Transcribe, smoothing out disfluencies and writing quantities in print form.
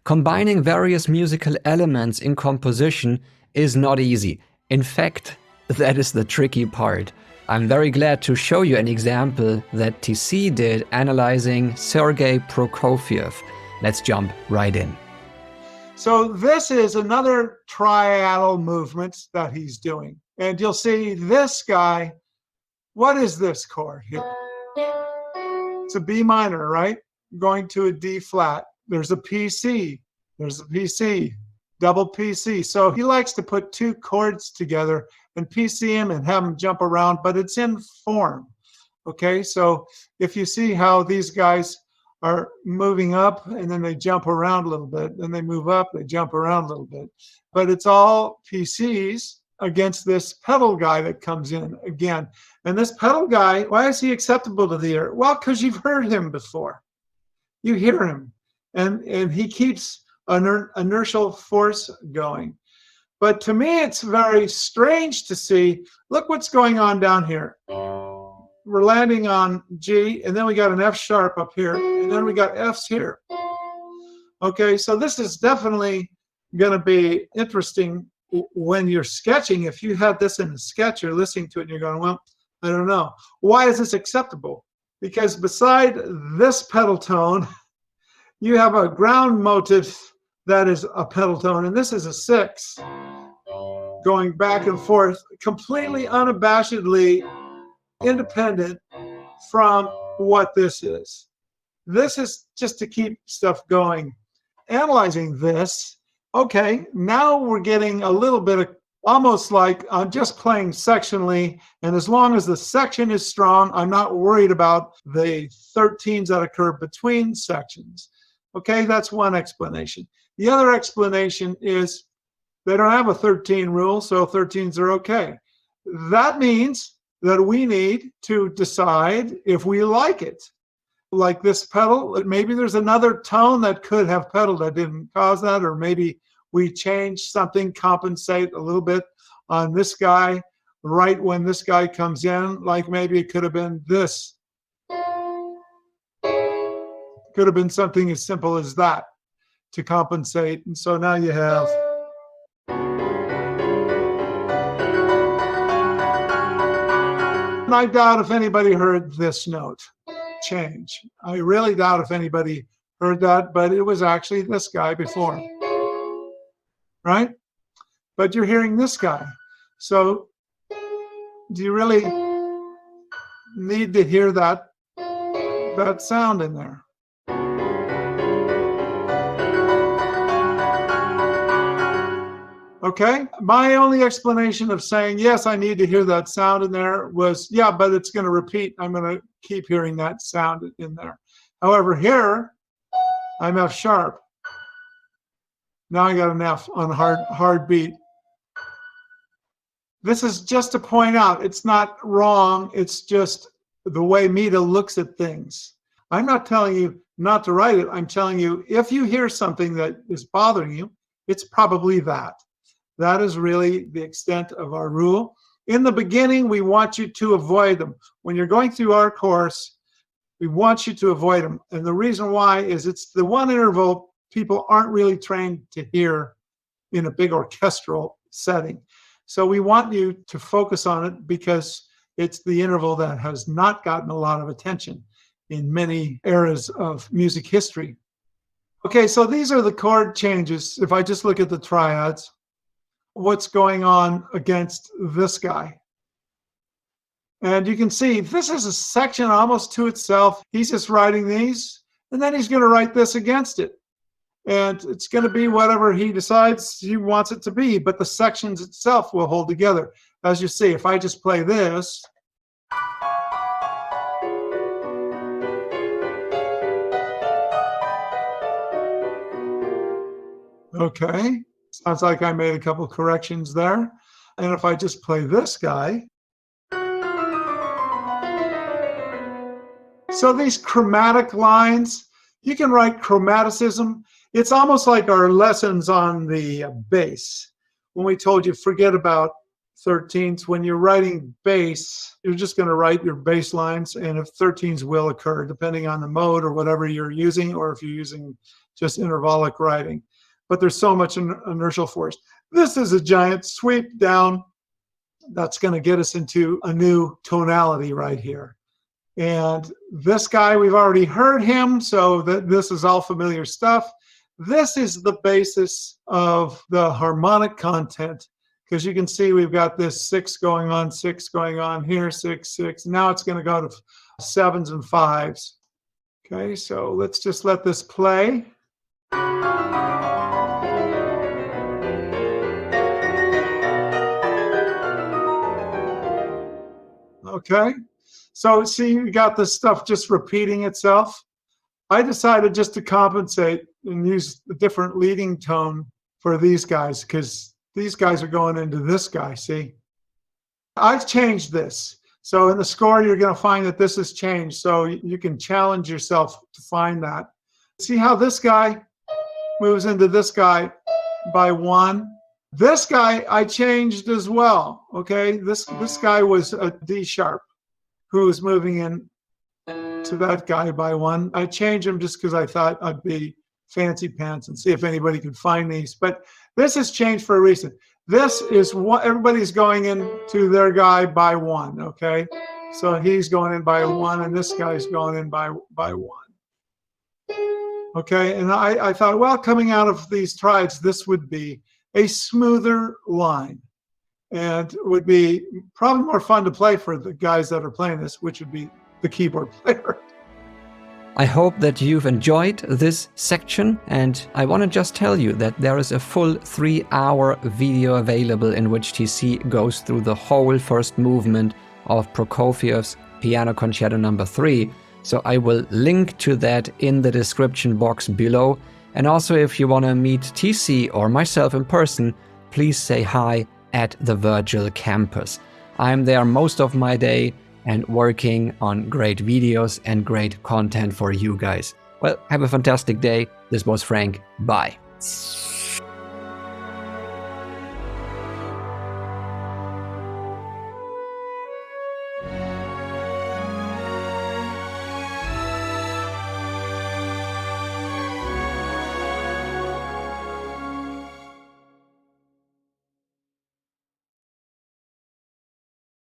Combining various musical elements in composition is not easy. In fact, that is the tricky part. I'm very glad to show you an example that TC did analyzing Sergei Prokofiev. Let's jump right in. So this is another triadic movement that he's doing. And you'll see this guy, what is this chord here? It's a B minor, right? Going to a D flat. There's a PC. There's a PC, double PC. So he likes to put two chords together and PC them and have them jump around, but it's in form. Okay, so if you see how these guys are moving up and then they jump around a little bit, then they move up, they jump around a little bit. But it's all PCs against this pedal guy that comes in again. And this pedal guy, why is he acceptable to the ear? Well, because you've heard him before. You hear him. And he keeps an inertial force going. But to me, it's very strange to see, look what's going on down here. We're landing on G, and then we got an F sharp up here, and then we got Fs here. Okay, so this is definitely going to be interesting when you're sketching. If you had this in a sketch, you're listening to it, and you're going, well, I don't know. Why is this acceptable? Because beside this pedal tone, you have a ground motive that is a pedal tone, and this is a 6 going back and forth, completely unabashedly independent from what this is. This is just to keep stuff going. Analyzing this, okay, now we're getting a little bit of almost like I'm just playing sectionally, and as long as the section is strong, I'm not worried about the 13s that occur between sections. Okay, that's one explanation. The other explanation is they don't have a 13 rule, so 13s are okay. That means that we need to decide if we like it. Like this pedal, maybe there's another tone that could have pedal that didn't cause that, or maybe we change something, compensate a little bit on this guy right when this guy comes in, like maybe it could have been this. Could have been something as simple as that to compensate. And so now you have. And I doubt if anybody heard this note change. I really doubt if anybody heard that, but it was actually this guy before. Right? But you're hearing this guy. So do you really need to hear that sound in there? Okay, my only explanation of saying, yes, I need to hear that sound in there was, yeah, but it's going to repeat. I'm going to keep hearing that sound in there. However, here, I'm F sharp. Now I got an F on hard beat. This is just to point out, it's not wrong. It's just the way Mita looks at things. I'm not telling you not to write it. I'm telling you, if you hear something that is bothering you, it's probably that. That is really the extent of our rule. In the beginning, we want you to avoid them. When you're going through our course, we want you to avoid them. And the reason why is it's the one interval people aren't really trained to hear in a big orchestral setting. So we want you to focus on it because it's the interval that has not gotten a lot of attention in many eras of music history. Okay, so these are the chord changes. If I just look at the triads, what's going on against this guy. And you can see this is a section almost to itself. He's just writing these, and then he's going to write this against it. And it's going to be whatever he decides he wants it to be, but the sections itself will hold together. As you see, if I just play this, okay, sounds like I made a couple corrections there. And if I just play this guy, so these chromatic lines, you can write chromaticism. It's almost like our lessons on the bass. When we told you forget about 13ths, when you're writing bass, you're just going to write your bass lines, and if 13s will occur, depending on the mode or whatever you're using, or if you're using just intervallic writing. But there's so much inertial force. This is a giant sweep down that's going to get us into a new tonality right here. And this guy, we've already heard him, so this is all familiar stuff. This is the basis of the harmonic content, because you can see we've got this 6 going on, 6 going on here, 6, 6. Now it's going to go to 7s and 5s. Okay, so let's just let this play. Okay, so see, you got this stuff just repeating itself. I decided just to compensate and use a different leading tone for these guys, because these guys are going into this guy, see? I've changed this. So in the score, you're going to find that this has changed. So you can challenge yourself to find that. See how this guy moves into this guy by 1? This guy I changed as well, okay? This guy was a D sharp who was moving in to that guy by 1. I changed him just because I thought I'd be fancy pants and see if anybody could find these. But this has changed for a reason. This is what everybody's going into their guy by 1, okay? So he's going in by 1, and this guy's going in by 1. Okay, and I thought, well, coming out of these triads, this would be a smoother line, and would be probably more fun to play for the guys that are playing this, which would be the keyboard player. I hope that you've enjoyed this section, and I want to just tell you that there is a full 3-hour video available in which TC goes through the whole first movement of Prokofiev's Piano Concerto No. 3. So I will link to that in the description box below. And also, if you want to meet TC or myself in person, please say hi at the Virgil campus. I'm there most of my day and working on great videos and great content for you guys. Well, have a fantastic day. This was Frank. Bye.